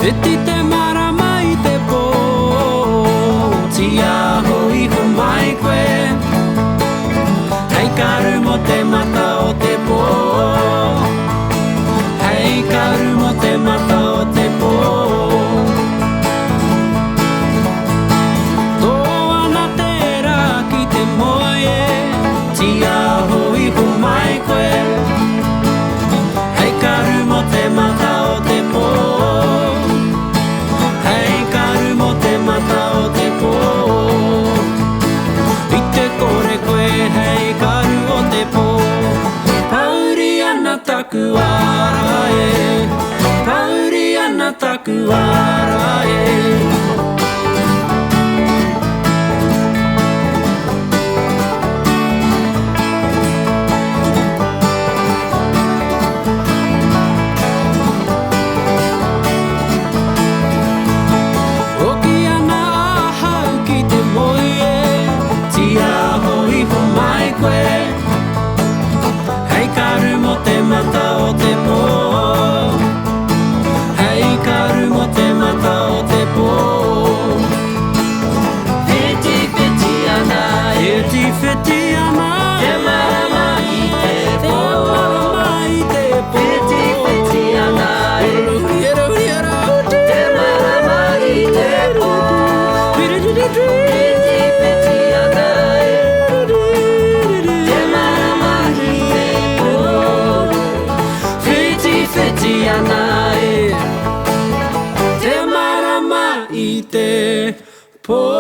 Iti te marama I te pō Tia hoi ho mai koe Hei karu mo te mata o te pō Hei karu mo te mata o te pō Tō ana te rā ki te moe Tia hoi ho mai koe Hei karu mo te mata o te pō Hei karu mo te mata o te pō I te kore koe hei karu o te pō Pauri ana taku ara e Pauri ana taku ara e Hei karu mo te mata o te pō Hei karu mo te mata o te pō Whiti whiti ana Whiti whiti ana Te marama I te pō Whiti whiti ana Te marama I te pō Whiti whiti ana Whiti ana e Te marama I te pō